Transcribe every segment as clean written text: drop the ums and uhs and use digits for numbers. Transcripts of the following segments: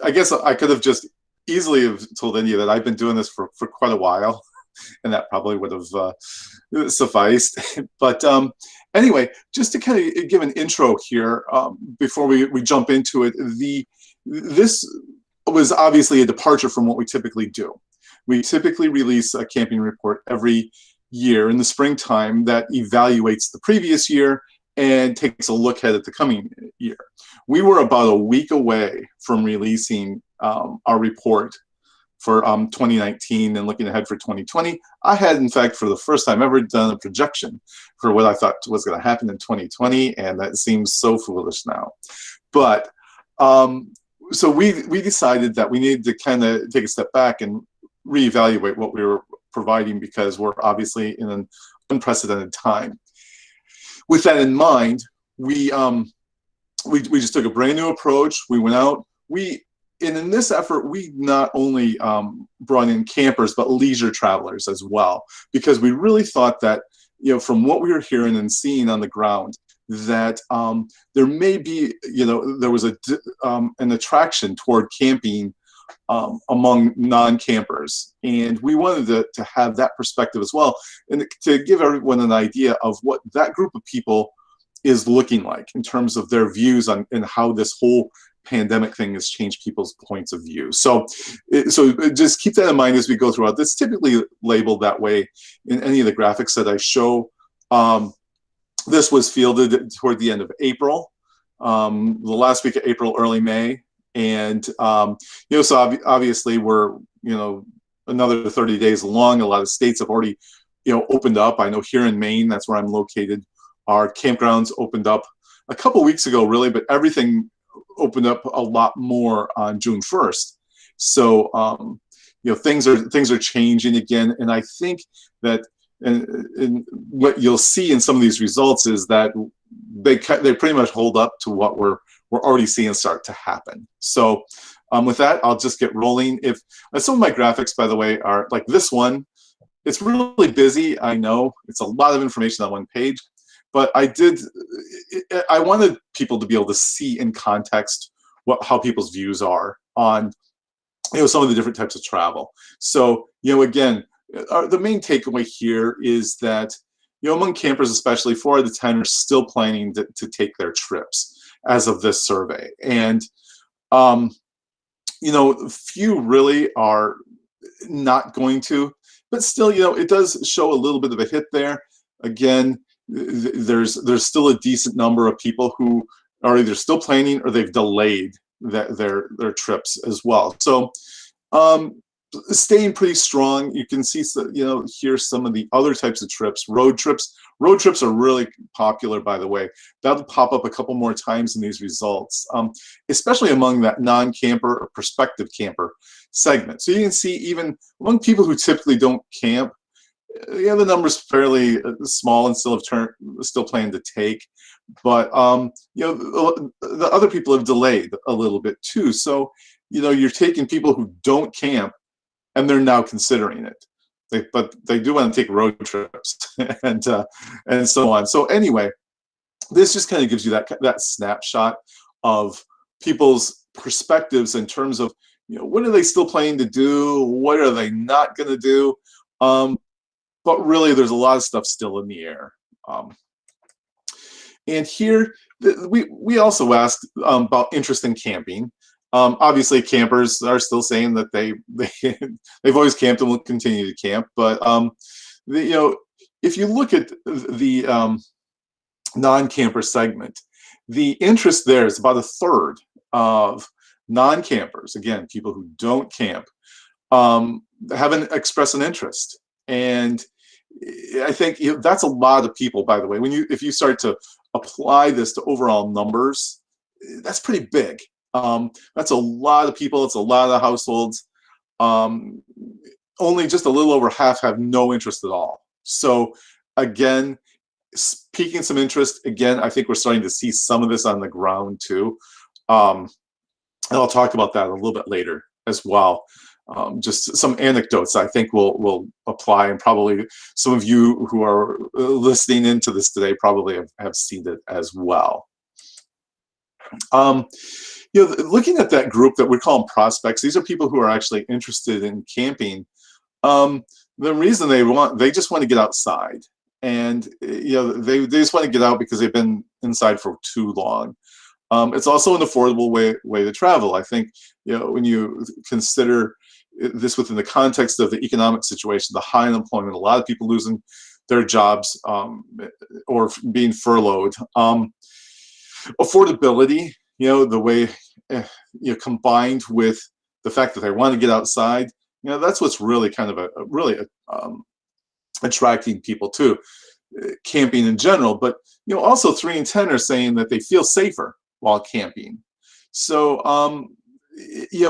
I guess I could have just easily have told India that I've been doing this for quite a while, and that probably would have sufficed. But anyway, just to kind of give an intro here before we jump into it, this was obviously a departure from what we typically do. We typically release a camping report every year in the springtime that evaluates the previous year and takes a look ahead at the coming year. We were about a week away from releasing our report for 2019 and looking ahead for 2020. I had, in fact, for the first time ever, done a projection for what I thought was going to happen in 2020, and that seems so foolish now. But so we decided that we needed to kind of take a step back and reevaluate what we were providing, because we're obviously in an unprecedented time. With that in mind, we just took a brand new approach. We went out. And in this effort, we not only brought in campers, but leisure travelers as well, because we really thought that, from what we were hearing and seeing on the ground, that there may be, there was an attraction toward camping among non-campers. And we wanted to have that perspective as well, and to give everyone an idea of what that group of people is looking like in terms of their views on and how this whole pandemic thing has changed people's points of view. So just keep that in mind as we go throughout. It's typically labeled that way in any of the graphics that I show. This was fielded toward the end of April, the last week of April, early May. And, so obviously we're, another 30 days along. A lot of states have already, opened up. I know here in Maine, that's where I'm located, our campgrounds opened up a couple weeks ago, really, but everything opened up a lot more on June 1st. So, things are changing again. And I think that, and what you'll see in some of these results is that they pretty much hold up to what we're already seeing start to happen. So with that, I'll just get rolling. If some of my graphics, by the way, are like this one, it's really busy. I know it's a lot of information on one page, but I wanted people to be able to see in context how people's views are on, some of the different types of travel. So, again, the main takeaway here is that, among campers especially, 4 out of 10 are still planning to take their trips as of this survey. And, few really are not going to, but still, it does show a little bit of a hit there. Again, there's still a decent number of people who are either still planning or they've delayed their trips as well. So, staying pretty strong. You can see, here's some of the other types of trips. Road trips. Road trips are really popular, by the way. That'll pop up a couple more times in these results, especially among that non-camper or prospective camper segment. So you can see even among people who typically don't camp, the number's fairly small and still plan to take. But the other people have delayed a little bit too. So you're taking people who don't camp, and they're now considering it. But they do want to take road trips and so on. So anyway, this just kind of gives you that snapshot of people's perspectives in terms of, what are they still planning to do? What are they not going to do? But really, there's a lot of stuff still in the air. And here, we also asked about interest in camping. Obviously, campers are still saying that they've always camped and will continue to camp. But if you look at the non-camper segment, the interest there is about a third of non-campers. Again, people who don't camp haven't expressed an interest, and I think that's a lot of people. By the way, if you start to apply this to overall numbers, that's pretty big. That's a lot of people. It's a lot of households. Only just a little over half have no interest at all. So again, piquing some interest. Again, I think we're starting to see some of this on the ground too. And I'll talk about that a little bit later as well. Just some anecdotes I think will apply, and probably some of you who are listening into this today probably have seen it as well. Um, looking at that group that we call them prospects, these are people who are actually interested in camping. Um, the reason they just want to get outside, and they just want to get out because they've been inside for too long. It's also an affordable way to travel. I think when you consider this within the context of the economic situation, the high unemployment, a lot of people losing their jobs or being furloughed. Affordability, the way combined with the fact that they want to get outside, that's what's really kind of really attracting people to camping in general. But also 3 in 10 are saying that they feel safer while camping. So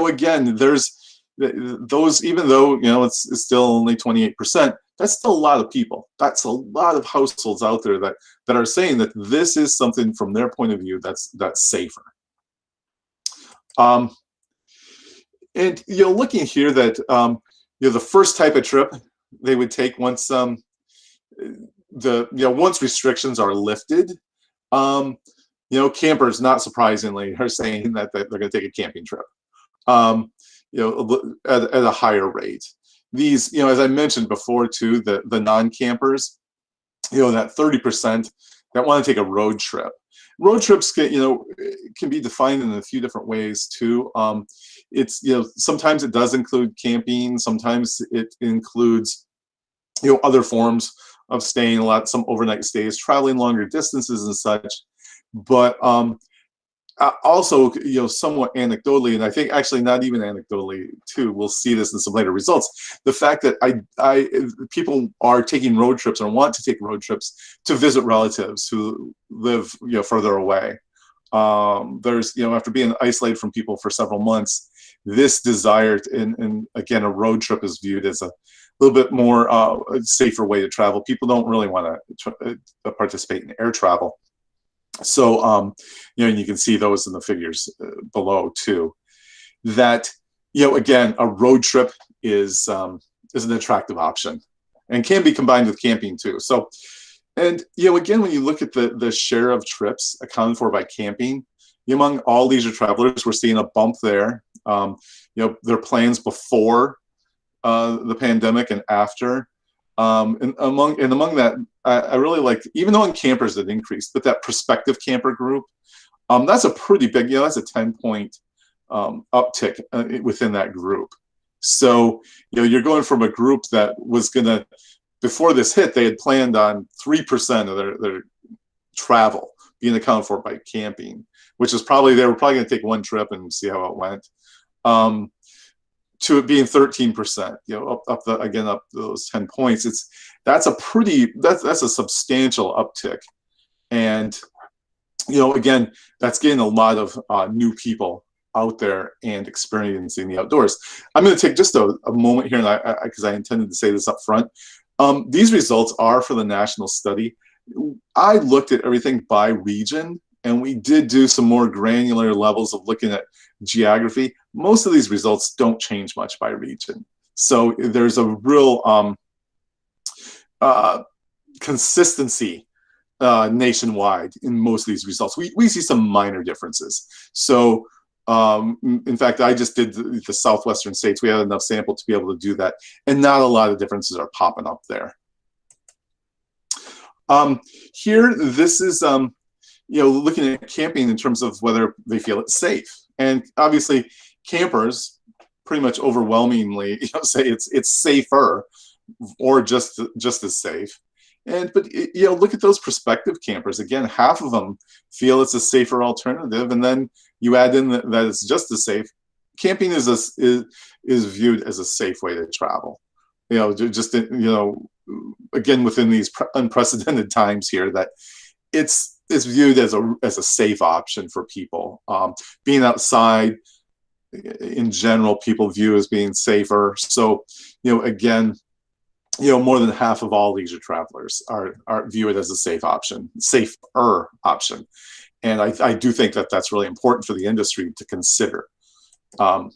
again, there's those, even though it's still only 28%, that's still a lot of people. That's a lot of households out there that are saying that this is something from their point of view that's safer. And looking here that the first type of trip they would take once once restrictions are lifted, campers, not surprisingly, are saying that they're going to take a camping trip, at a higher rate. These, as I mentioned before too, the non-campers, that 30% that want to take a road trip. Road trips can be defined in a few different ways too. It's sometimes it does include camping, sometimes it includes other forms of staying, some overnight stays, traveling longer distances and such. But also, somewhat anecdotally, and I think actually not even anecdotally too, we'll see this in some later results, the fact that people are taking road trips or want to take road trips to visit relatives who live further away. There's after being isolated from people for several months, this desire and again, a road trip is viewed as a little bit more safer way to travel. People don't really want to participate in air travel. So, and you can see those in the figures below too, that, again, a road trip is an attractive option and can be combined with camping too. So, and, again, when you look at the share of trips accounted for by camping, among all leisure travelers, we're seeing a bump there. Their plans before the pandemic and after. And among that, I really like, even though in campers it increased, but that prospective camper group, that's a pretty big, that's a 10-point uptick within that group. So, you're going from a group that was gonna, before this hit, they had planned on 3% of their travel being accounted for by camping, which is they were probably gonna take one trip and see how it went. To it being 13%, up those 10 points. That's a substantial uptick, and again, that's getting a lot of new people out there and experiencing the outdoors. I'm going to take just a moment here, and because I intended to say this up front. These results are for the national study. I looked at everything by region, and we did do some more granular levels of looking at geography. Most of these results don't change much by region. So there's a real consistency nationwide in most of these results. We see some minor differences. So in fact, I just did the southwestern states. We had enough sample to be able to do that, and not a lot of differences are popping up there. Here, this is looking at camping in terms of whether they feel it's safe. And obviously, campers pretty much overwhelmingly say it's safer or just as safe. But look at those prospective campers. Again, half of them feel it's a safer alternative, and then you add in that it's just as safe. Camping is viewed as a safe way to travel. Again, within these unprecedented times here, that it's viewed as a safe option for people. Being outside, in general, people view as being safer. So, again, more than half of all leisure travelers are view it as a safer option. And I do think that that's really important for the industry to consider. And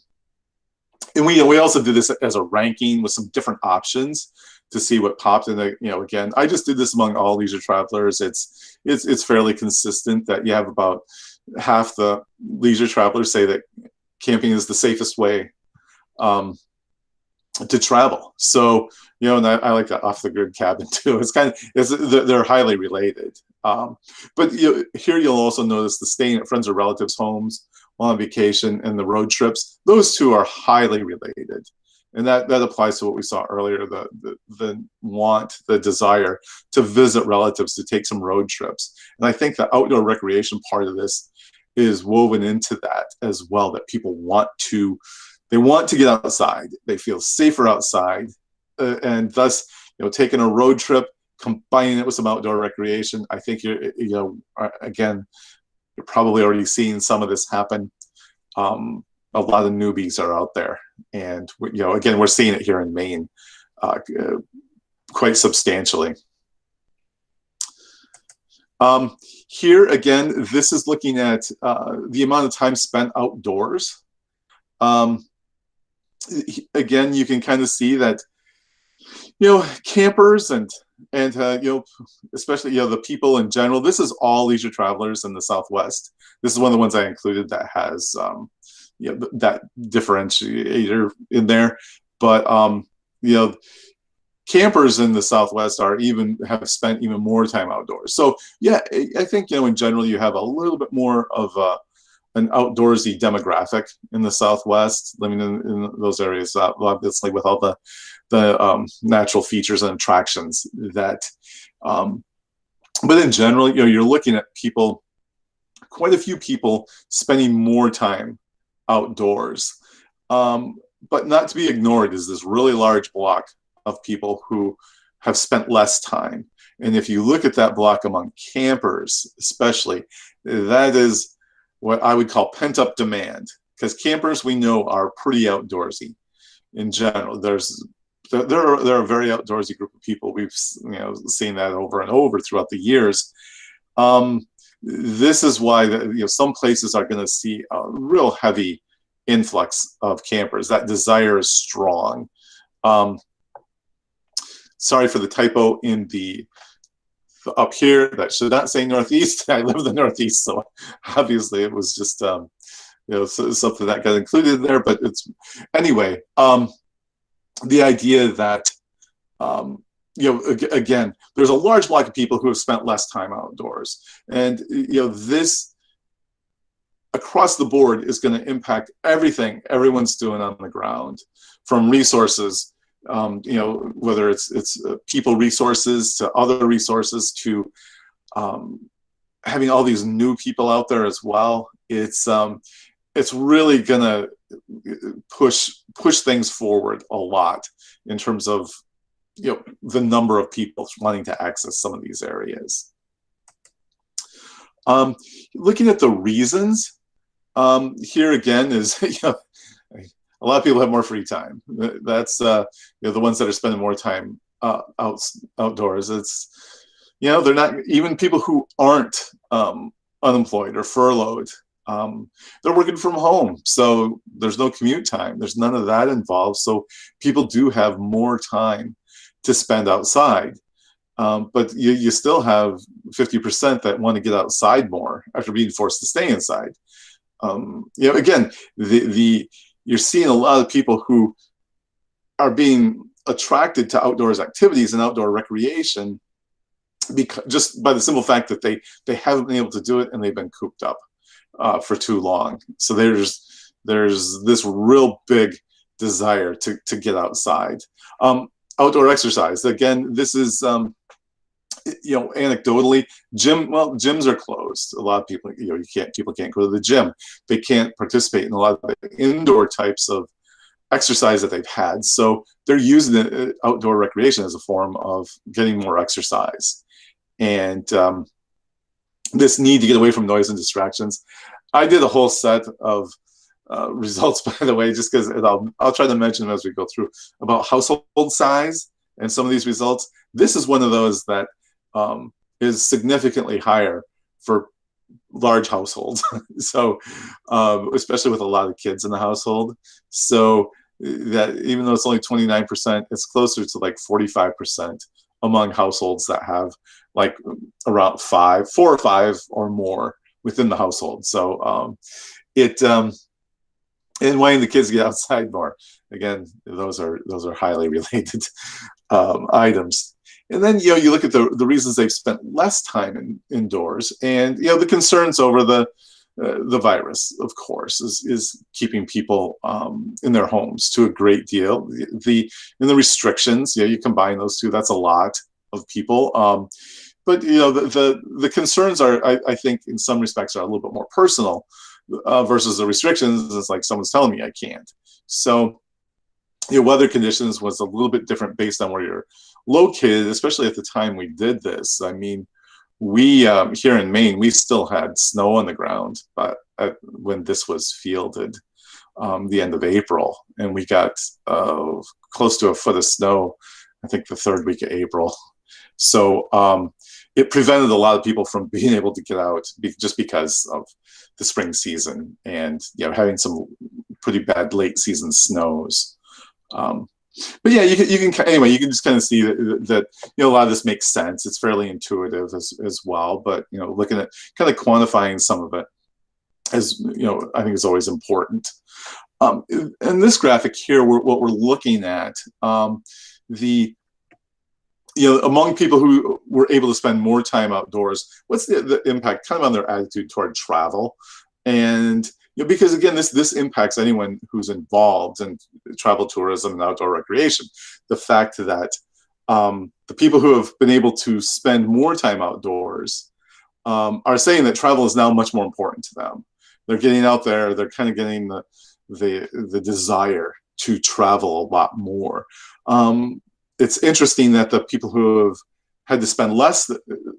we also did this as a ranking with some different options to see what popped. And again, I just did this among all leisure travelers. It's fairly consistent that you have about half the leisure travelers say that camping is the safest way to travel. So, you know, and I like that off the grid cabin too. It's kind of, they're highly related. But here you'll also notice the staying at friends or relatives' homes while on vacation and the road trips. Those two are highly related. And that applies to what we saw earlier, the want, the desire to visit relatives, to take some road trips. And I think the outdoor recreation part of this is woven into that as well, that people want to get outside. They feel safer outside. And thus, you know, taking a road trip, combining it with some outdoor recreation, I think again, you're probably already seeing some of this happen. A lot of newbies are out there, and you know, again, we're seeing it here in Maine quite substantially. Here again, this is looking at the amount of time spent outdoors. Again, you can kind of see that, you know, campers and you know, especially, you know, the people in general. This is all leisure travelers in the Southwest. This is one of the ones I included that has you know, that differentiator in there. But you know, campers in the Southwest have spent even more time outdoors. So yeah, I think, you know, in general, you have a little bit more of an outdoorsy demographic in the Southwest, living in those areas, obviously with all the natural features and attractions that. But in general, you know, you're looking at people, quite a few people spending more time outdoors. But not to be ignored is this really large block of people who have spent less time. And if you look at that block among campers, especially, that is what I would call pent-up demand, because campers, we know, are pretty outdoorsy in general. They're a very outdoorsy group of people. We've, you know, seen that over and over throughout the years. This is why you know, some places are going to see a real heavy influx of campers. That desire is strong. Sorry for the typo in the up here. That should not say Northeast. I live in the Northeast, so obviously it was just you know, something that got included there. But it's anyway. The idea that you know, again, there's a large block of people who have spent less time outdoors, and you know, this across the board is going to impact everything everyone's doing on the ground, from resources, you know, whether it's people resources to other resources to having all these new people out there as well. It's really going to push things forward a lot in terms of, you know, the number of people wanting to access some of these areas. Looking at the reasons, here again is, you know, a lot of people have more free time. That's you know, the ones that are spending more time outdoors. It's, you know, they're not even people who aren't unemployed or furloughed. They're working from home, so there's no commute time. There's none of that involved. So people do have more time to spend outside. But you still have 50% that want to get outside more after being forced to stay inside. You know, again, you're seeing a lot of people who are being attracted to outdoors activities and outdoor recreation because just by the simple fact that they haven't been able to do it and they've been cooped up for too long. So there's this real big desire to get outside. Outdoor exercise, again, this is you know, anecdotally, gyms are closed. A lot of people, you know, people can't go to the gym. They can't participate in a lot of the indoor types of exercise that they've had. So they're using the outdoor recreation as a form of getting more exercise. And this need to get away from noise and distractions. I did a whole set of results, by the way, just because I'll try to mention them as we go through, about household size and some of these results. This is one of those that is significantly higher for large households. So especially with a lot of kids in the household. So that even though it's only 29%, it's closer to like 45% among households that have like around 4 or 5 or more within the household. So it and wanting the kids to get outside more. Again, those are highly related items. And then you look at the reasons they've spent less time indoors, and the concerns over the virus, of course, is keeping people in their homes to a great deal. And the restrictions, you combine those two, that's a lot of people. But the concerns are, I think, in some respects, are a little bit more personal versus the restrictions. It's like someone's telling me I can't. So weather conditions was a little bit different based on where you're located, especially at the time we did this. I mean, we here in Maine, we still had snow on the ground when this was fielded, the end of April, and we got close to a foot of snow, I think the third week of April. So it prevented a lot of people from being able to get out just because of the spring season and having some pretty bad late season snows. But yeah, you can anyway. You can just kind of see that a lot of this makes sense. It's fairly intuitive as well. But looking at kind of quantifying some of it, as I think is always important. In this graphic here, what we're looking at, among people who were able to spend more time outdoors, what's the impact kind of on their attitude toward travel? And because again, this impacts anyone who's involved in travel tourism and outdoor recreation. The fact that the people who have been able to spend more time outdoors are saying that travel is now much more important to them. They're getting out there. They're kind of getting the desire to travel a lot more. It's interesting that the people who have had to spend less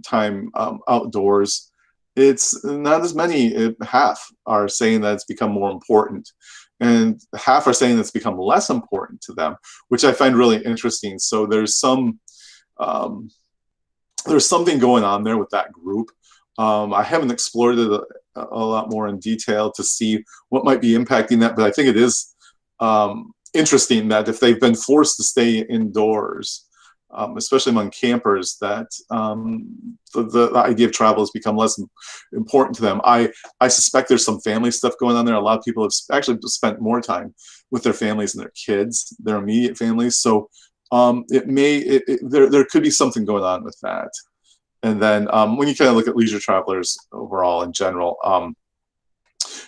time outdoors, it's not as many. Half are saying that it's become more important, and half are saying it's become less important to them, which I find really interesting. So there's something going on there with that group. I haven't explored it a lot more in detail to see what might be impacting that, but I think it is interesting that if they've been forced to stay indoors, especially among campers, that the idea of travel has become less important to them. I suspect there's some family stuff going on there. A lot of people have actually spent more time with their families and their kids, their immediate families. So there could be something going on with that. And then when you kind of look at leisure travelers overall in general,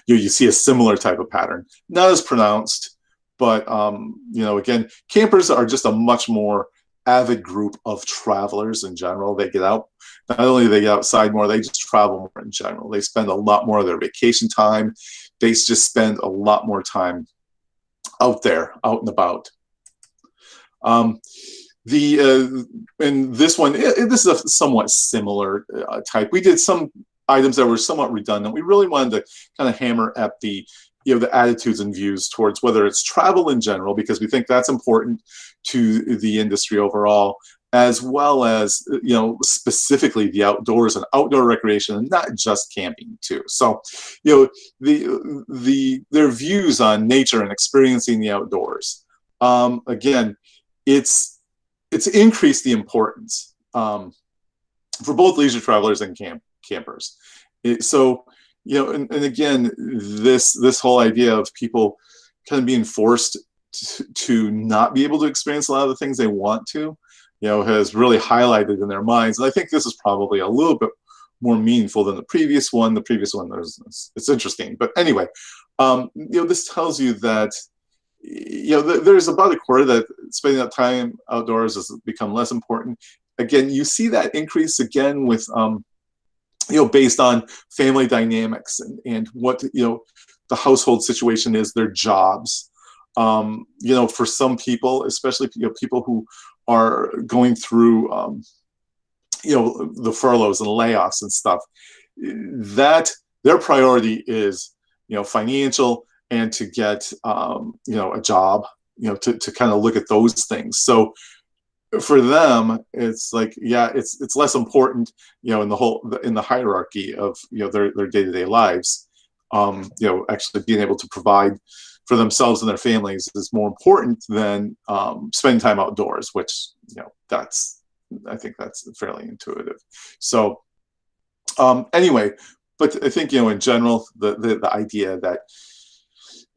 you see a similar type of pattern, not as pronounced, but again, campers are just a much more avid group of travelers in general. They get out, not only do they get outside more, they just travel more in general. They spend a lot more of their vacation time. They just spend a lot more time out there, out and about. And this one, this is a somewhat similar type. We did some items that were somewhat redundant. We really wanted to kind of hammer at the attitudes and views towards whether it's travel in general, because we think that's important to the industry overall, as well as specifically the outdoors and outdoor recreation, and not just camping too. So their views on nature and experiencing the outdoors. Again, it's increased the importance for both leisure travelers and campers. And again, this whole idea of people kind of being forced to not be able to experience a lot of the things they want to, has really highlighted in their minds. And I think this is probably a little bit more meaningful than the previous one. The previous one, it's interesting. But anyway, this tells you that, there's about a quarter that spending that time outdoors has become less important. Again, you see that increase again with, based on family dynamics and what, the household situation is, their jobs. For some people, especially, people who are going through, the furloughs and layoffs and stuff, that their priority is, financial and to get, a job, to kind of look at those things. So for them, it's like, it's less important, in the hierarchy of, their day-to-day lives. Actually being able to provide for themselves and their families is more important than spending time outdoors, which, I think that's fairly intuitive. So anyway, but I think, in general, the idea that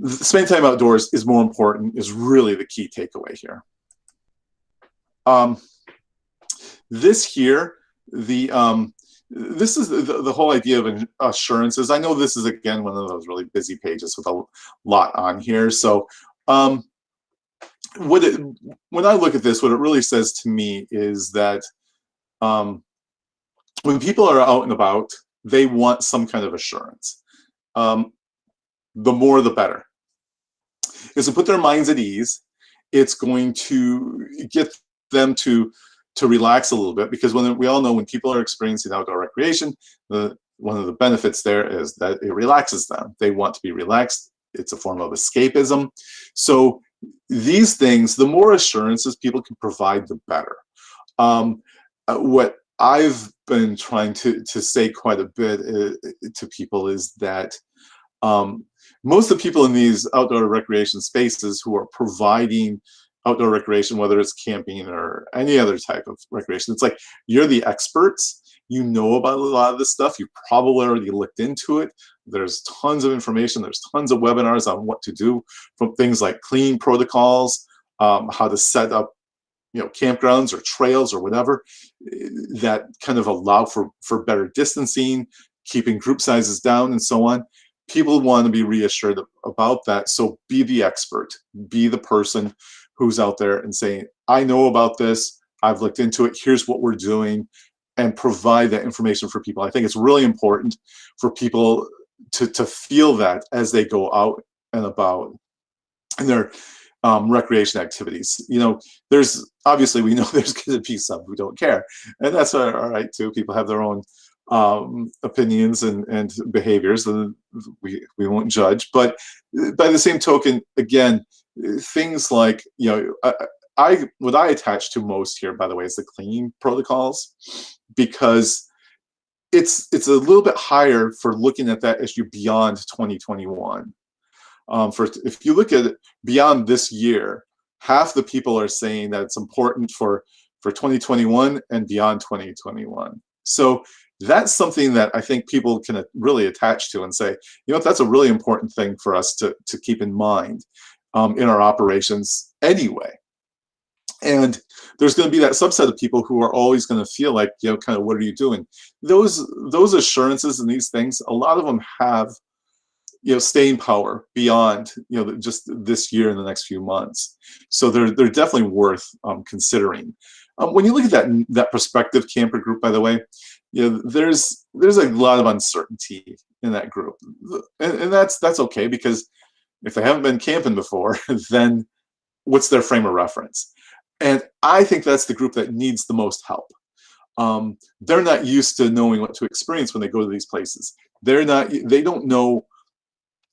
spending time outdoors is more important is really the key takeaway here. This here, this is the whole idea of assurances. I know this is, again, one of those really busy pages with a lot on here. So when I look at this, what it really says to me is that when people are out and about, they want some kind of assurance. The more, the better. It's to put their minds at ease. It's going to get them to relax a little bit, because we all know when people are experiencing outdoor recreation, one of the benefits there is that it relaxes them. They want to be relaxed. It's a form of escapism. So these things, the more assurances people can provide, the better. What I've been trying to say quite a bit to people is that most of the people in these outdoor recreation spaces who are providing outdoor recreation, whether it's camping or any other type of recreation, it's like, you're the experts. You know about a lot of this stuff. You probably already looked into it. There's tons of information. There's tons of webinars on what to do, from things like cleaning protocols, how to set up, campgrounds or trails or whatever that kind of allow for better distancing, keeping group sizes down, and so on. People want to be reassured about that. So be the expert. Be the person who's out there and saying, I know about this. I've looked into it. Here's what we're doing, and provide that information for people. I think it's really important for people to feel that as they go out and about in their recreation activities. There's obviously, we know there's going to be some who don't care, and that's all right too. People have their own opinions and behaviors, and we won't judge. But by the same token, again, things like, what I attach to most here, by the way, is the cleaning protocols, because it's a little bit higher for looking at that issue beyond 2021. If you look at it beyond this year, half the people are saying that it's important for 2021 and beyond 2021. So that's something that I think people can really attach to and say, that's a really important thing for us to keep in mind in our operations anyway. And there's going to be that subset of people who are always going to feel like, kind of, what are you doing? Those assurances and these things, a lot of them have, staying power beyond, just this year and the next few months. So they're definitely worth considering. When you look at that prospective camper group, by the way, there's a lot of uncertainty in that group, and that's okay, because if they haven't been camping before, then what's their frame of reference? And I think that's the group that needs the most help. They're not used to knowing what to experience when they go to these places. They don't know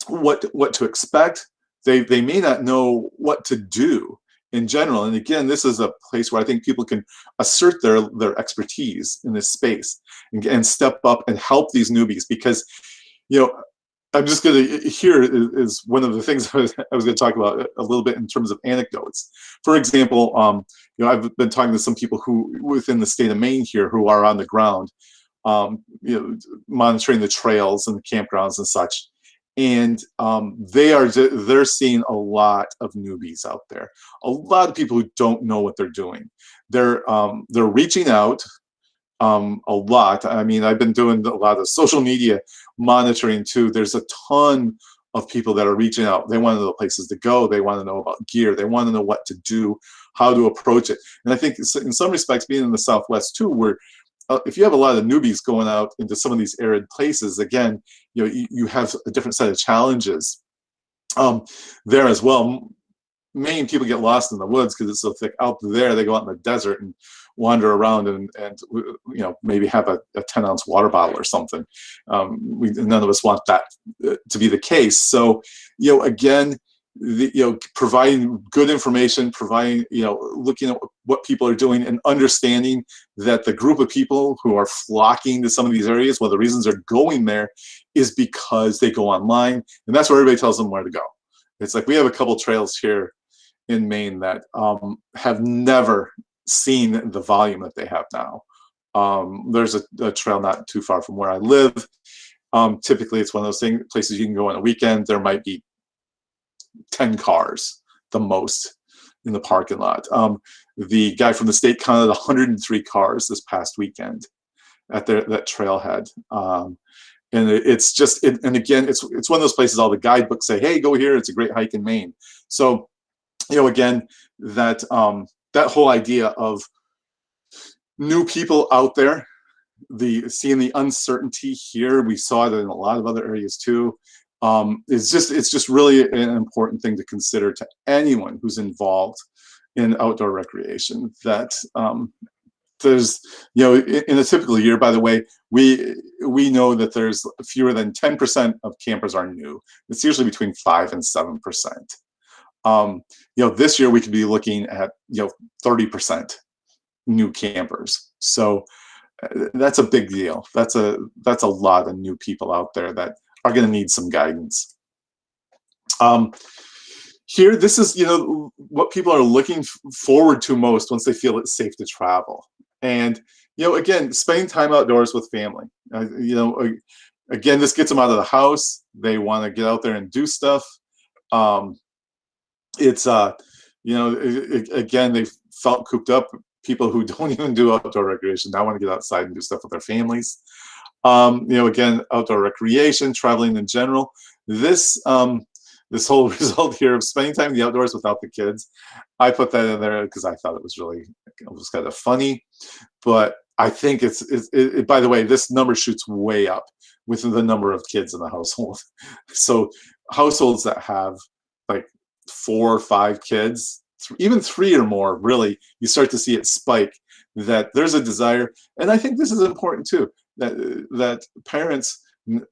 what to expect. They may not know what to do in general. And again, this is a place where I think people can assert their expertise in this space and step up and help these newbies, because, I'm just going to, here is one of the things I was going to talk about a little bit in terms of anecdotes. For example, I've been talking to some people who within the state of Maine here who are on the ground, monitoring the trails and the campgrounds and such. And they're seeing a lot of newbies out there, a lot of people who don't know what they're doing. They're reaching out a lot. I mean, I've been doing a lot of social media monitoring too. There's a ton of people that are reaching out. They want to know places to go. They want to know about gear. They want to know what to do, how to approach it. And I think in some respects, being in the Southwest too, where if you have a lot of newbies going out into some of these arid places, again, you have a different set of challenges there as well. Maine people get lost in the woods because it's so thick. Out there, they go out in the desert and wander around and maybe have a 10-ounce water bottle or something. None of us want that to be the case. So, again, providing good information, looking at what people are doing, and understanding that the group of people who are flocking to some of these areas, well, the reasons they're going there is because they go online, and that's where everybody tells them where to go. It's like we have a couple trails here in Maine that have never seen the volume that they have now. There's a trail not too far from where I live Typically, it's one of those places you can go on a weekend. There might be 10 cars, the most, in the parking lot. The guy from the state counted 103 cars this past weekend at that trailhead. And it's just, and again, it's one of those places all the guidebooks say, hey, go here, it's a great hike in Maine. So, again, that whole idea of new people out there, seeing the uncertainty here, we saw that in a lot of other areas too. It's just really an important thing to consider to anyone who's involved in outdoor recreation. That there's, in a typical year, by the way, we know that there's fewer than 10% of campers are new. It's usually between 5 and 7%. This year we could be looking at 30% new campers. So that's a big deal. That's a lot of new people out there that are going to need some guidance. Here, this is what people are looking forward to most once they feel it's safe to travel. And again, spending time outdoors with family. Again, this gets them out of the house. They want to get out there and do stuff. It's again, they felt cooped up. People who don't even do outdoor recreation now want to get outside and do stuff with their families. Again, outdoor recreation, traveling in general. This whole result here of spending time in the outdoors without the kids, I put that in there because I thought it was kind of funny. But I think by the way, this number shoots way up with the number of kids in the household. So households that have like 4 or 5 kids, even 3 or more, really, you start to see it spike, that there's a desire. And I think this is important too, that parents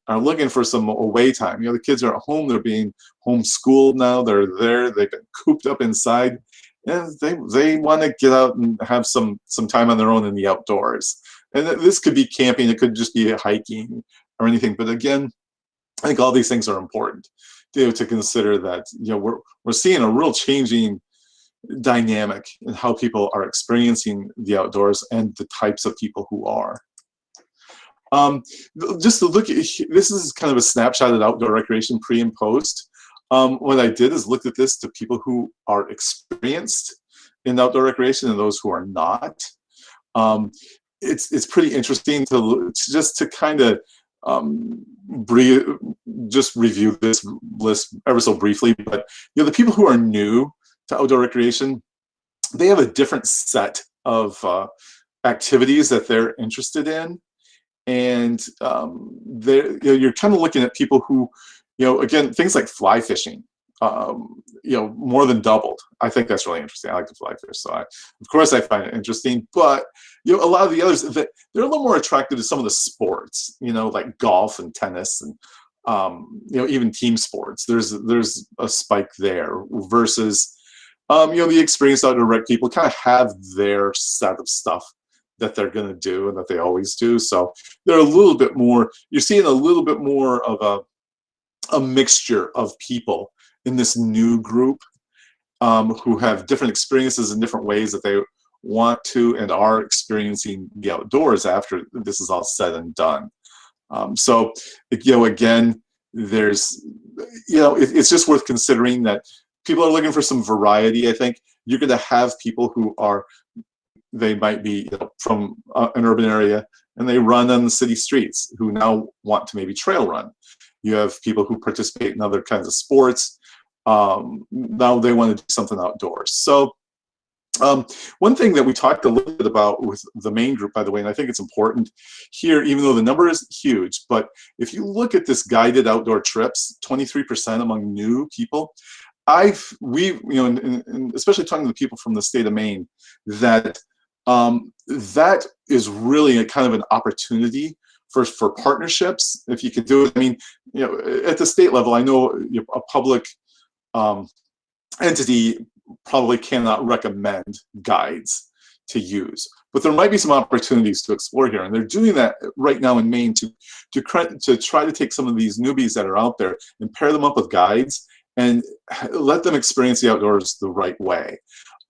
are looking for some away time. The kids are at home, they're being homeschooled now, they've been cooped up inside, and they want to get out and have some time on their own in the outdoors. And this could be camping, it could just be hiking or anything. But again, I think all these things are important to consider, that we're seeing a real changing dynamic in how people are experiencing the outdoors and the types of people who are. Just to look at, this is kind of a snapshot of outdoor recreation pre and post. What I did is looked at this to people who are experienced in outdoor recreation and those who are not. It's pretty interesting to kind of just review this list ever so briefly. But the people who are new to outdoor recreation, they have a different set of activities that they're interested in. And you're kind of looking at people who, again, things like fly fishing, more than doubled. I think that's really interesting. I like to fly fish, so of course I find it interesting. But a lot of the others, they're a little more attracted to some of the sports, like golf and tennis, and even team sports. There's a spike there versus the experienced outdoor rec people kind of have their set of stuff that they're going to do and that they always do. So they're a little bit more, you're seeing a little bit more of a mixture of people in this new group who have different experiences in different ways that they want to and are experiencing the outdoors after this is all said and done. So, again, there's, it's just worth considering that people are looking for some variety. I think you're going to have people who they might be from an urban area and they run on the city streets who now want to maybe trail run. You have people who participate in other kinds of sports. Now they want to do something outdoors. So one thing that we talked a little bit about with the main group, by the way, and I think it's important here, even though the number is huge, but if you look at this guided outdoor trips, 23% among new people, especially talking to the people from the state of Maine, that that is really a kind of an opportunity for partnerships. If you could do it, I mean, at the state level, I know a public entity probably cannot recommend guides to use, but there might be some opportunities to explore here, and they're doing that right now in Maine to try to take some of these newbies that are out there and pair them up with guides and let them experience the outdoors the right way.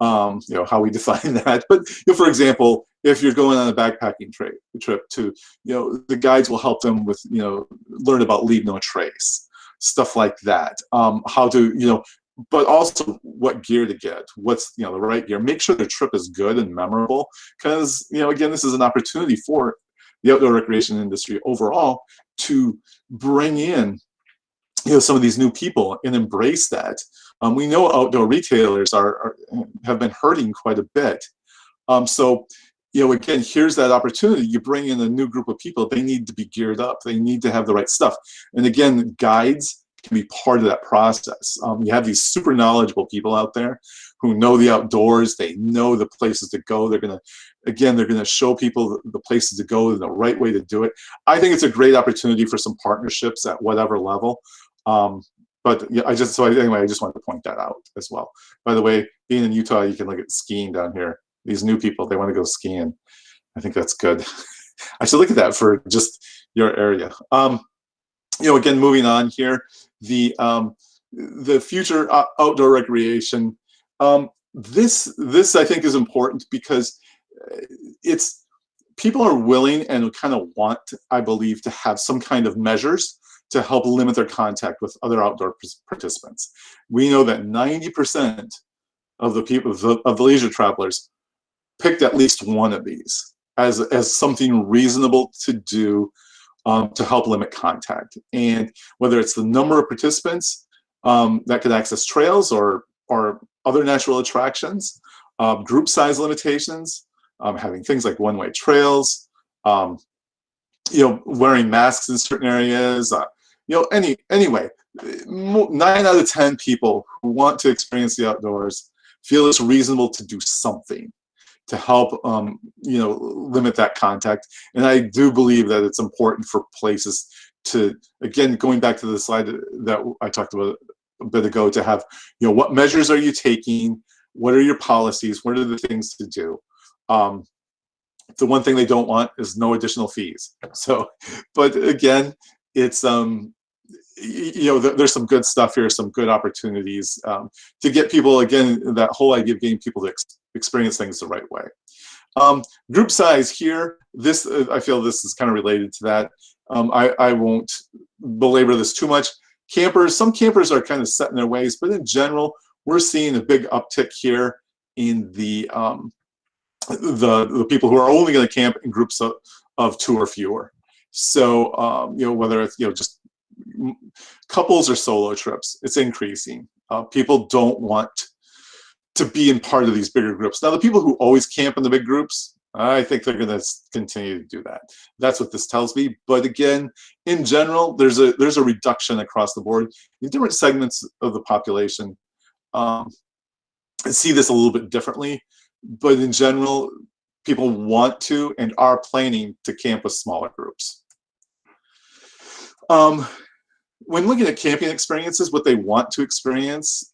How we define that, but for example, if you're going on a backpacking trip to, the guides will help them with, learn about leave no trace, stuff like that. How to, but also what gear to get, what's, the right gear. Make sure the trip is good and memorable, because, again, this is an opportunity for the outdoor recreation industry overall to bring in, some of these new people and embrace that. We know outdoor retailers have been hurting quite a bit. So, again, here's that opportunity. You bring in a new group of people. They need to be geared up. They need to have the right stuff. And again, guides can be part of that process. You have these super knowledgeable people out there who know the outdoors. They know the places to go. They're going to show people the places to go and the right way to do it. I think it's a great opportunity for some partnerships at whatever level. But yeah, I just wanted to point that out as well. By the way, being in Utah, you can look at skiing down here. These new people, they want to go skiing. I think that's good. I should look at that for just your area. Again, moving on here, the future outdoor recreation. This I think is important because people are willing and kind of want, I believe, to have some kind of measures to help limit their contact with other outdoor participants. We know that 90% of the people, of the leisure travelers, picked at least one of these as something reasonable to do to help limit contact. And whether it's the number of participants that could access trails or other natural attractions, group size limitations, having things like one-way trails, wearing masks in certain areas, anyway, 9 out of 10 people who want to experience the outdoors feel it's reasonable to do something to help, limit that contact. And I do believe that it's important for places to, again, going back to the slide that I talked about a bit ago, to have, what measures are you taking? What are your policies? What are the things to do? The one thing they don't want is no additional fees. So, but again, it's, there's some good stuff here, some good opportunities to get people, again, that whole idea of getting people to experience things the right way. Group size here, I feel this is kind of related to that. I won't belabor this too much. Some campers are kind of set in their ways, but in general, we're seeing a big uptick here in the people who are only going to camp in groups of 2 or fewer. So, whether it's, just couples or solo trips, it's increasing. People don't want to be in part of these bigger groups. Now, the people who always camp in the big groups, I think they're going to continue to do that. That's what this tells me. But again, in general, there's a reduction across the board in different segments of the population. I see this a little bit differently, but in general, people want to and are planning to camp with smaller groups. When looking at camping experiences, what they want to experience,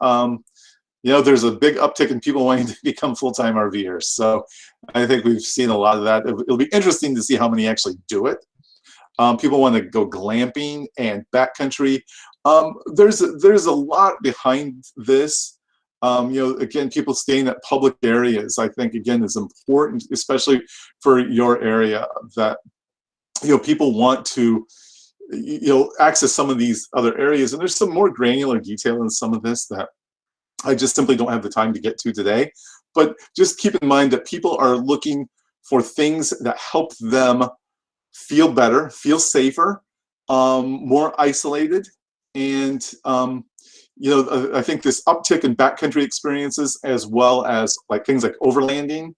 there's a big uptick in people wanting to become full-time RVers. So I think we've seen a lot of that. It'll be interesting to see how many actually do it. People want to go glamping and backcountry. There's a lot behind this. Again, people staying at public areas, I think, again, is important, especially for your area, that, people want to, access some of these other areas. And there's some more granular detail in some of this that I just simply don't have the time to get to today. But just keep in mind that people are looking for things that help them feel better, feel safer, more isolated. And, I think this uptick in backcountry experiences, as well as like things like overlanding,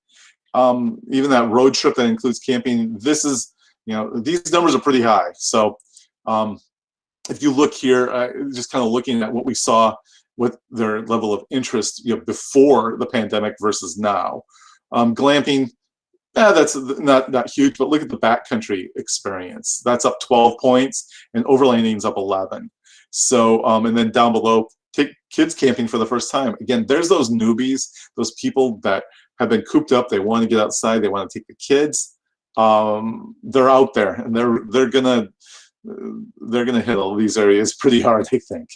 even that road trip that includes camping, this is, these numbers are pretty high. So if you look here, just kind of looking at what we saw with their level of interest, before the pandemic versus now. Glamping, that's not huge, but look at the backcountry experience. That's up 12 points, and overlanding's up 11. So, and then down below, take kids camping for the first time. Again, there's those newbies, those people that have been cooped up. They want to get outside. They want to take the kids. They're out there, and they're gonna hit all these areas pretty hard, I think.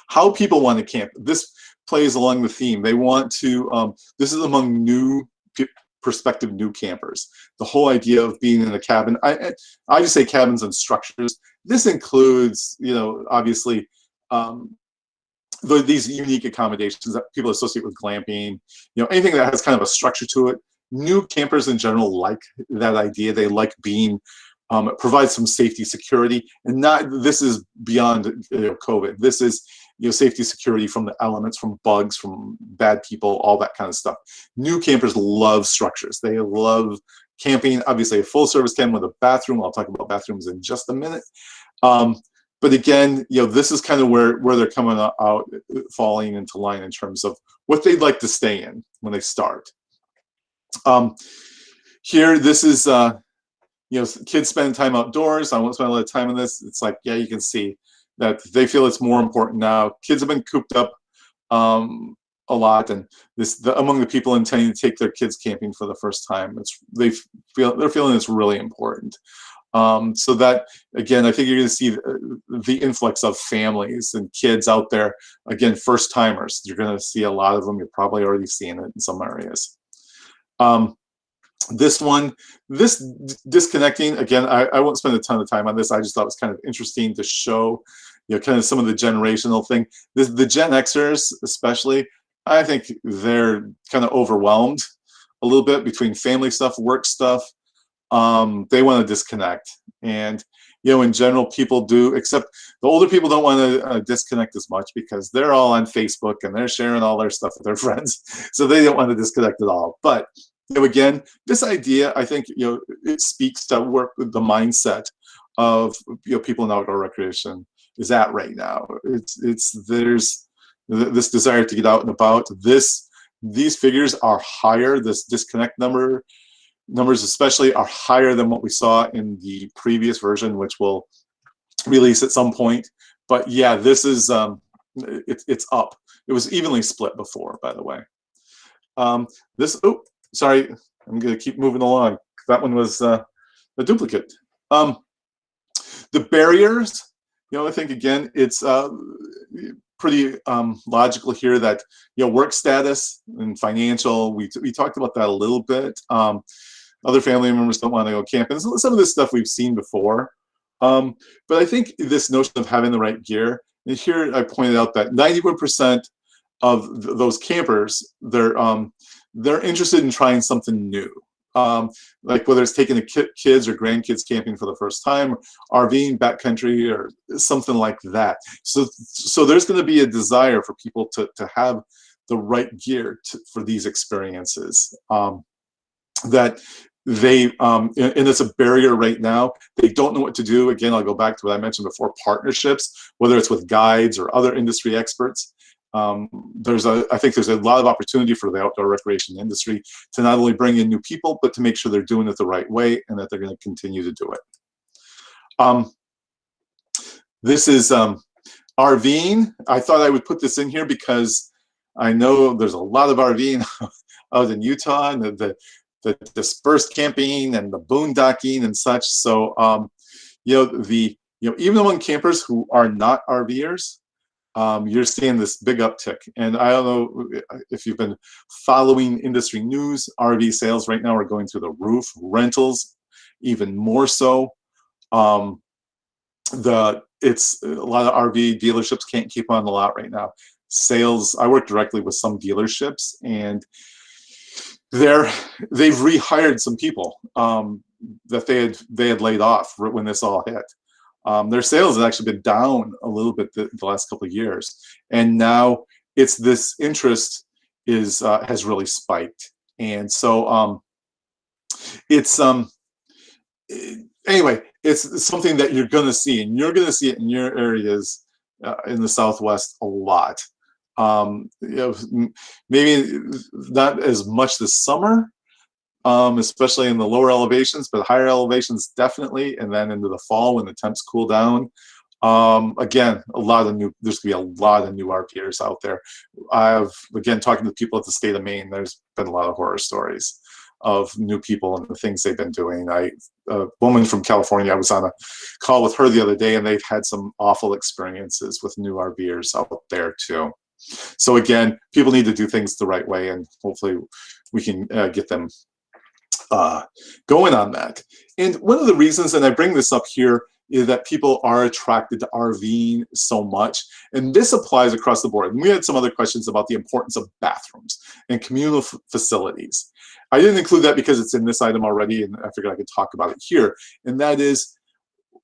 How people want to camp. This plays along the theme. They want to, this is among new prospective new campers. The whole idea of being in a cabin, I just say cabins and structures. This includes, you know, obviously, these unique accommodations that people associate with glamping, you know, anything that has kind of a structure to it. New campers in general like that idea. They like being, it provides some safety, security, and not, this is beyond, you know, COVID. This is, you know, safety, security from the elements, from bugs, from bad people, all that kind of stuff. New campers love structures. They love camping. Obviously, a full service cabin with a bathroom. I'll talk about bathrooms in just a minute. But again, you know, this is kind of where they're coming out, falling into line in terms of what they'd like to stay in when they start. Here, this is, you know, kids spending time outdoors. I won't spend a lot of time on this. It's like, yeah, you can see that they feel it's more important now. Kids have been cooped up a lot, and among the people intending to take their kids camping for the first time, they're feeling it's really important. So that, again, I think you're going to see the influx of families and kids out there. Again, first timers. You're going to see a lot of them. You're probably already seeing it in some areas. This disconnecting, again, I won't spend a ton of time on this. I just thought it was kind of interesting to show, you know, kind of some of the generational thing. The Gen Xers, especially, I think they're kind of overwhelmed a little bit between family stuff, work stuff. They want to disconnect, and, you know, in general, people do, except the older people don't want to disconnect as much because they're all on Facebook and they're sharing all their stuff with their friends, so they don't want to disconnect at all. But, you know, again, this idea, I think, you know, it speaks to work with the mindset of, you know, people in outdoor recreation is at right now. There's this desire to get out and about. These figures are higher. This disconnect numbers especially are higher than what we saw in the previous version, which we'll release at some point. But yeah, this is it's up. It was evenly split before, by the way. Oh, sorry, I'm going to keep moving along. That one was a duplicate. The barriers, you know, I think, again, it's pretty logical here that, you know, work status and financial, we talked about that a little bit. Other family members don't want to go camping. Some of this stuff we've seen before. But I think this notion of having the right gear, and here I pointed out that 91% of those campers, they're interested in trying something new. Like whether it's taking the kids or grandkids camping for the first time, RVing, backcountry, or something like that. So there's going to be a desire for people to have the right gear for these experiences. That they, and it's a barrier right now. They don't know what to do. Again, I'll go back to what I mentioned before, partnerships, whether it's with guides or other industry experts. I think there's a lot of opportunity for the outdoor recreation industry to not only bring in new people, but to make sure they're doing it the right way and that they're going to continue to do it. This is RVing. I thought I would put this in here because I know there's a lot of RVing out in Utah, and the dispersed camping and the boondocking and such. So, even among campers who are not RVers, you're seeing this big uptick. And I don't know if you've been following industry news. RV sales right now are going through the roof. Rentals, even more so. It's a lot of RV dealerships can't keep on the lot right now. Sales, I work directly with some dealerships, and they've rehired some people that they had laid off when this all hit. Their sales have actually been down a little bit the last couple of years, and now it's this interest has really spiked, and so anyway, it's something that you're going to see, and you're going to see it in your areas in the Southwest a lot. Maybe not as much this summer, especially in the lower elevations, but higher elevations definitely, and then into the fall when the temps cool down. Again, there's going to be a lot of new RVers out there. Again, talking to people at the state of Maine, there's been a lot of horror stories of new people and the things they've been doing. A woman from California, I was on a call with her the other day, and they've had some awful experiences with new RVers out there too. So again, people need to do things the right way, and hopefully we can get them going on that. And one of the reasons, and I bring this up here, is that people are attracted to RVing so much. And this applies across the board. And we had some other questions about the importance of bathrooms and communal facilities. I didn't include that because it's in this item already, and I figured I could talk about it here. And that is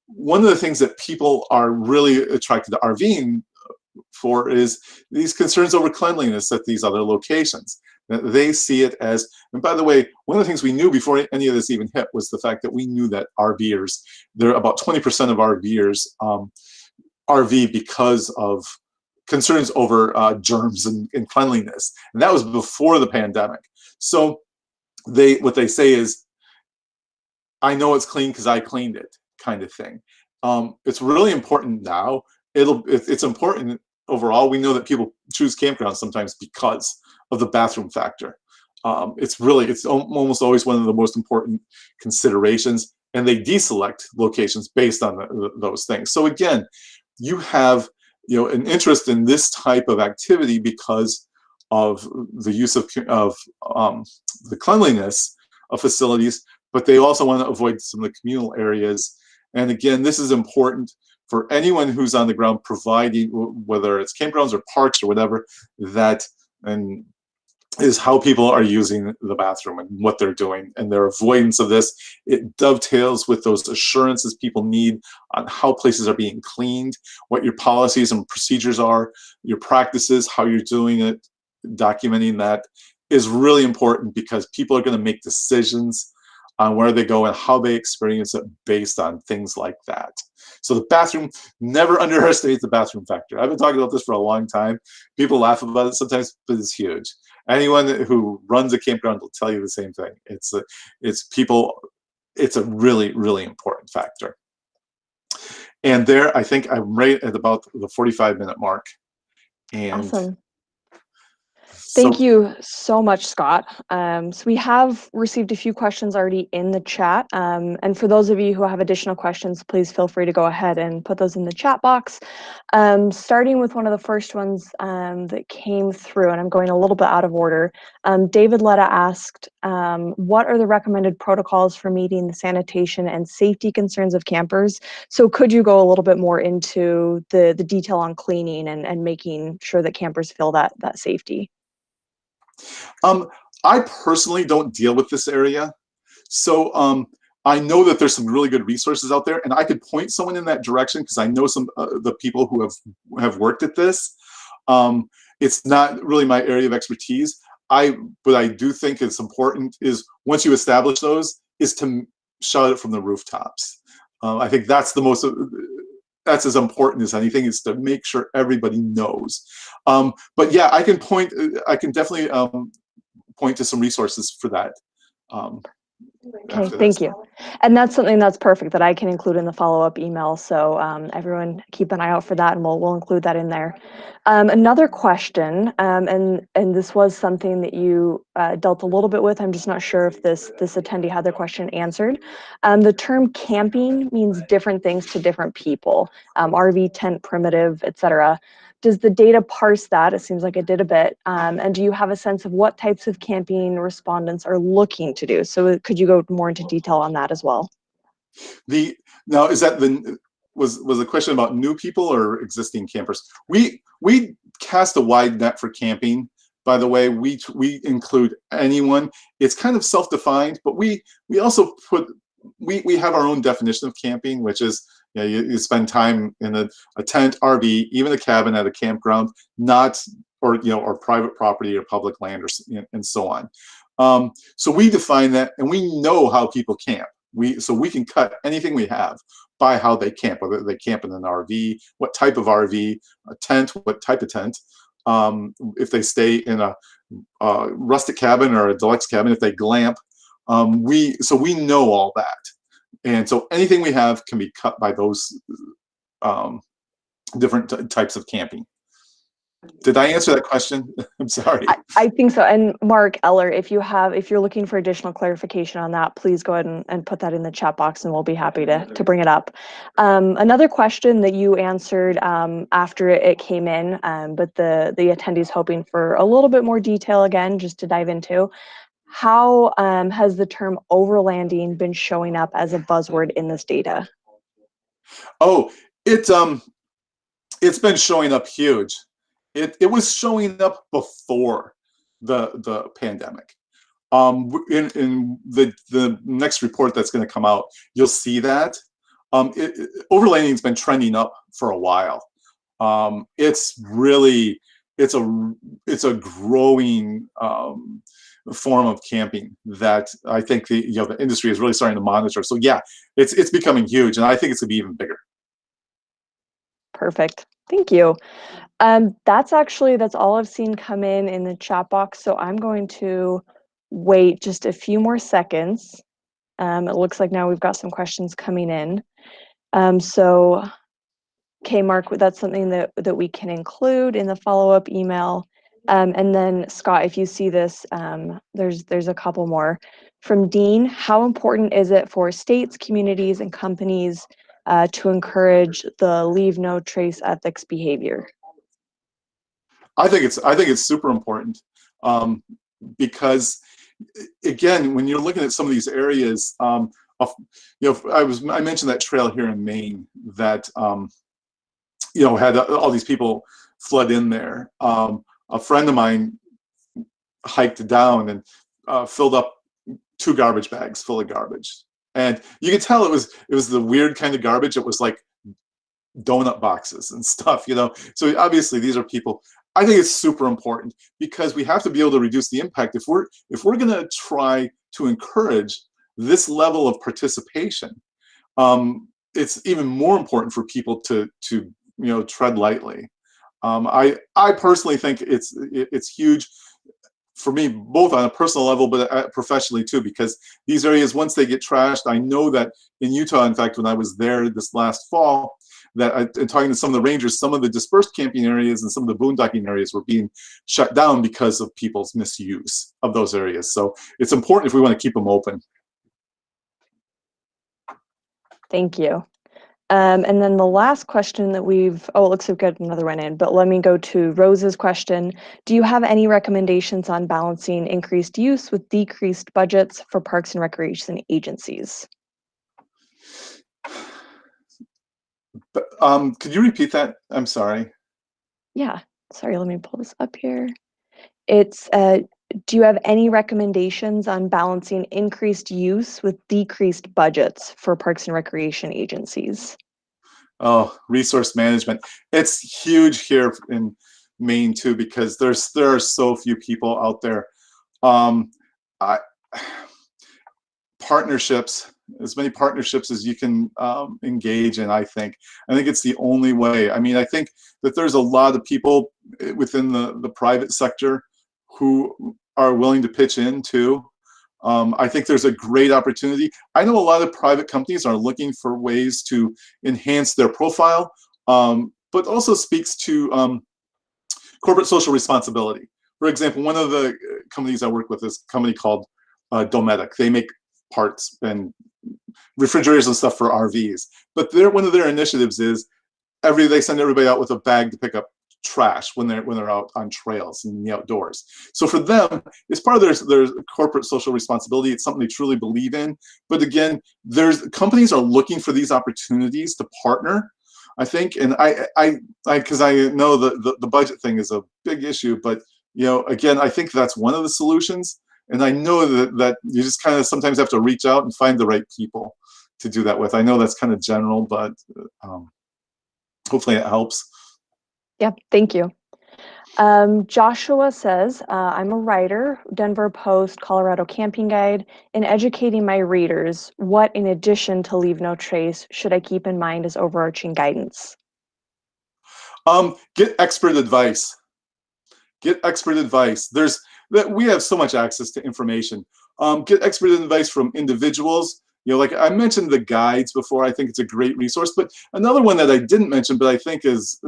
one of the things that people are really attracted to RVing for is these concerns over cleanliness at these other locations. They see it as, and by the way, one of the things we knew before any of this even hit was the fact that we knew that RVers, there are about 20% of RVers RV because of concerns over germs and cleanliness. And that was before the pandemic. So what they say is, I know it's clean because I cleaned it, kind of thing. It's really important now. It's important overall. We know that people choose campgrounds sometimes because of the bathroom factor. It's almost always one of the most important considerations, and they deselect locations based on those things. So again, you have an interest in this type of activity because of the use of the cleanliness of facilities, but they also want to avoid some of the communal areas. And again, this is important for anyone who's on the ground providing, whether it's campgrounds or parks or whatever, that and is how people are using the bathroom and what they're doing and their avoidance of this. It dovetails with those assurances people need on how places are being cleaned, what your policies and procedures are, your practices, how you're doing it. Documenting that is really important because people are going to make decisions on where they go and how they experience it based on things like that. So the bathroom, never underestimate the bathroom factor. I've been talking about this for a long time. People laugh about it sometimes, but it's huge. Anyone who runs a campground will tell you the same thing. It's a really, really important factor. And there, I think I'm right at about the 45-minute mark. And awesome. Thank you so much, Scott. So we have received a few questions already in the chat. And for those of you who have additional questions, please feel free to go ahead and put those in the chat box. Starting with one of the first ones that came through, and I'm going a little bit out of order. David Letta asked, what are the recommended protocols for meeting the sanitation and safety concerns of campers? So could you go a little bit more into the detail on cleaning and making sure that campers feel that safety? I personally don't deal with this area. So I know that there's some really good resources out there, and I could point someone in that direction because I know some the people who have worked at this. It's not really my area of expertise. But I do think it's important is once you establish those is to shout it from the rooftops. I think that's that's as important as anything, is to make sure everybody knows. But yeah, I can definitely point to some resources for that. Okay, thank you. And that's something that's perfect that I can include in the follow-up email. So everyone keep an eye out for that, and we'll include that in there. Another question, and this was something that you dealt a little bit with. I'm just not sure if this attendee had their question answered. The term camping means different things to different people. RV, tent, primitive, etc. Does the data parse that? It seems like it did a bit. And do you have a sense of what types of camping respondents are looking to do? So could you go more into detail on that as well? Now, is that was the question about new people or existing campers? We cast a wide net for camping. By the way, we include anyone. It's kind of self-defined, but we also we have our own definition of camping, which is you spend time in a tent, RV, even a cabin at a campground, or private property or public land, and so on. So we define that, and we know how people camp. So we can cut anything we have by how they camp, whether they camp in an RV, what type of RV, a tent, what type of tent, if they stay in a rustic cabin or a deluxe cabin, if they glamp. So we know all that. And so anything we have can be cut by those different types of camping. Did I answer that question? I'm sorry. I think so. And Mark Eller, if you're looking for additional clarification on that, please go ahead and put that in the chat box, and we'll be happy to bring it up. Another question that you answered after it came in, but the attendees hoping for a little bit more detail again, just to dive into. how has the term overlanding been showing up as a buzzword in this data? Oh, it's been showing up huge. It was showing up before the pandemic. In the next report that's going to come out, you'll see that overlanding's been trending up for a while. It's a growing form of camping that I think the industry is really starting to monitor. So yeah, it's becoming huge, and I think it's gonna be even bigger. Perfect. Thank you. That's all I've seen come in the chat box. So I'm going to wait just a few more seconds. It looks like now we've got some questions coming in. So, okay, Mark, that's something that we can include in the follow-up email. And then Scott, if you see this, there's a couple more. From Dean, how important is it for states, communities, and companies to encourage the leave no trace ethics behavior? I think it's super important, because again, when you're looking at some of these areas, I mentioned that trail here in Maine that had all these people flood in there. A friend of mine hiked down and filled up 2 garbage bags full of garbage, and you could tell it was the weird kind of garbage. It was like donut boxes and stuff, So obviously these are people. I think it's super important because we have to be able to reduce the impact. If we're going to try to encourage this level of participation, it's even more important for people to tread lightly. I personally think it's huge for me, both on a personal level, but professionally too, because these areas, once they get trashed, I know that in Utah, in fact, when I was there this last fall, and talking to some of the rangers, some of the dispersed camping areas and some of the boondocking areas were being shut down because of people's misuse of those areas. So it's important if we want to keep them open. Thank you. And then the last question that it looks like we've got another one in, but let me go to Rose's question. Do you have any recommendations on balancing increased use with decreased budgets for parks and recreation agencies? But, could you repeat that? I'm sorry. Yeah, sorry, let me pull this up here. It's, do you have any recommendations on balancing increased use with decreased budgets for parks and recreation agencies? Oh, resource management. It's huge here in Maine too, because there are so few people out there. Partnerships, as many partnerships as you can engage in, I think it's the only way. I mean, I think that there's a lot of people within the private sector who are willing to pitch in too. I think there's a great opportunity. I know a lot of private companies are looking for ways to enhance their profile, but also speaks to corporate social responsibility. For example, one of the companies I work with is a company called Dometic. They make parts and refrigerators and stuff for RVs. But one of their initiatives is they send everybody out with a bag to pick up trash when they're out on trails and in the outdoors. So for them, it's part of their corporate social responsibility. It's something they truly believe in. But again, companies are looking for these opportunities to partner, I think. And because I know the budget thing is a big issue, but again, I think that's one of the solutions. And I know that you just kind of sometimes have to reach out and find the right people to do that with. I know that's kind of general, but hopefully it helps. Yeah, thank you. Joshua says, I'm a writer, Denver Post, Colorado Camping Guide. In educating my readers, what, in addition to leave no trace, should I keep in mind as overarching guidance? Get expert advice. Get expert advice. We have so much access to information. Get expert advice from individuals. Like I mentioned the guides before. I think it's a great resource. But another one that I didn't mention, but I think is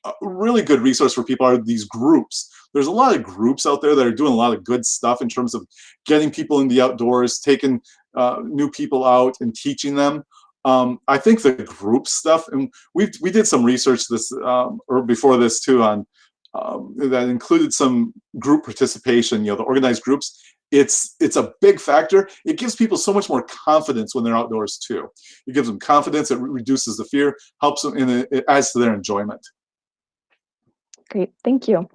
a really good resource for people, are these groups. There's a lot of groups out there that are doing a lot of good stuff in terms of getting people in the outdoors, taking new people out and teaching them. I think the group stuff, and we did some research this or before this too on that included some group participation, the organized groups. it's a big factor. It gives people so much more confidence when they're outdoors too. It gives them confidence, it reduces the fear, helps them, and it adds to their enjoyment. Great, thank you.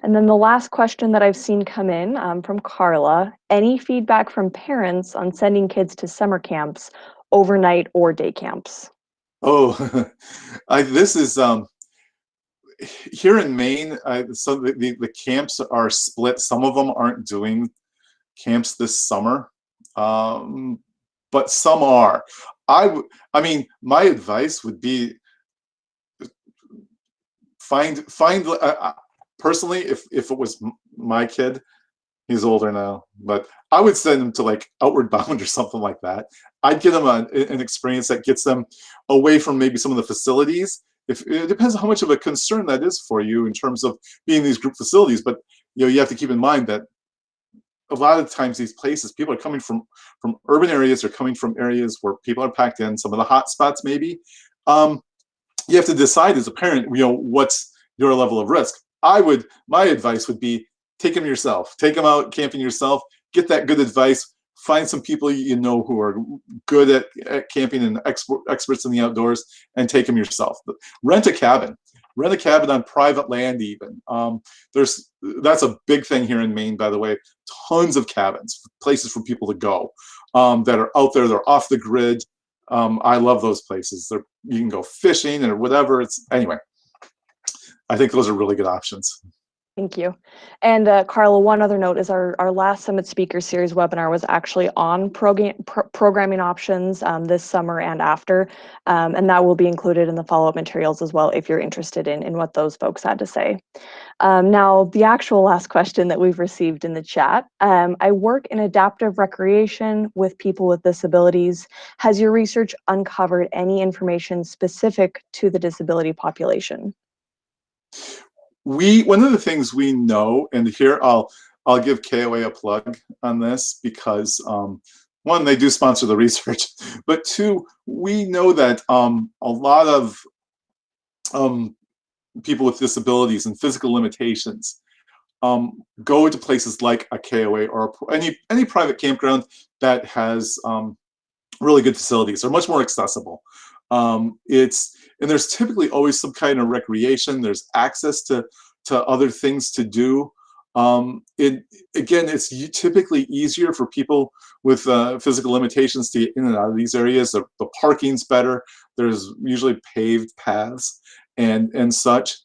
And then the last question that I've seen come in from Carla, any feedback from parents on sending kids to summer camps, overnight or day camps? Oh, this is here in Maine. So the camps are split. Some of them aren't doing camps this summer, but some are. I mean, my advice would be find personally, if it was my kid, he's older now, but I would send him to like Outward Bound or something like that. I'd give them an experience that gets them away from maybe some of the facilities. If it depends on how much of a concern that is for you in terms of being in these group facilities, but you have to keep in mind that a lot of times these places, people are coming from urban areas, or coming from areas where people are packed in, some of the hot spots maybe. You have to decide as a parent, what's your level of risk. My advice would be, take them yourself, take them out camping yourself, get that good advice, find some people who are good at camping and experts in the outdoors, and take them yourself. But rent a cabin on private land even. That's a big thing here in Maine, by the way. Tons of cabins, places for people to go that are out there, they're off the grid. I love those places. You can go fishing or whatever. Anyway, I think those are really good options. Thank you. And Carla, one other note is our last Summit Speaker Series webinar was actually on programming options this summer and after, and that will be included in the follow-up materials as well if you're interested in what those folks had to say. Now, the actual last question that we've received in the chat. I work in adaptive recreation with people with disabilities. Has your research uncovered any information specific to the disability population? One of the things we know, and here I'll give KOA a plug on this, because one, they do sponsor the research, but two, we know that a lot of people with disabilities and physical limitations go to places like a KOA or any private campground that has really good facilities. They're much more accessible. And there's typically always some kind of recreation. There's access to other things to do. Again, it's typically easier for people with physical limitations to get in and out of these areas. The parking's better. There's usually paved paths and such.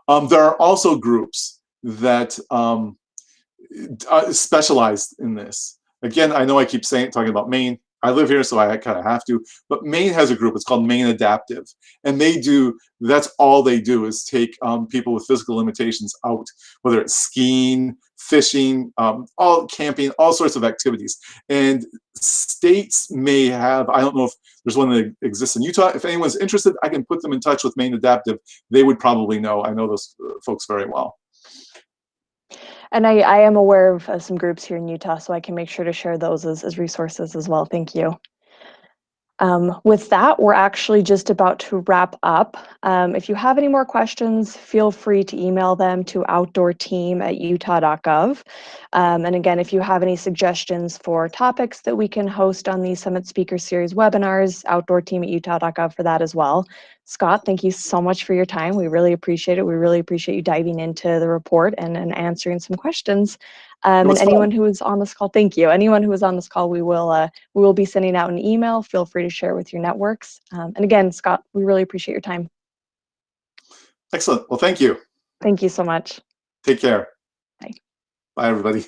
There are also groups that specialize in this. Again, I know I keep talking about Maine. I live here, so I kind of have to, but Maine has a group. It's called Maine Adaptive, and that's all they do is take people with physical limitations out, whether it's skiing, fishing, all camping, all sorts of activities. And states may have, I don't know if there's one that exists in Utah. If anyone's interested, I can put them in touch with Maine Adaptive. They would probably know. I know those folks very well. And I am aware of some groups here in Utah, so I can make sure to share those as resources as well. Thank you. With that, we're actually just about to wrap up. If you have any more questions, feel free to email them to outdoorteam@utah.gov. And again, if you have any suggestions for topics that we can host on these Summit Speaker Series webinars, outdoorteam@utah.gov for that as well. Scott, thank you so much for your time. We really appreciate it. We really appreciate you diving into the report and answering some questions. And anyone who is on this call, thank you. Anyone who is on this call, we will be sending out an email. Feel free to share with your networks. And again, Scott, we really appreciate your time. Excellent. Well, thank you. Thank you so much. Take care. Bye. Bye, everybody.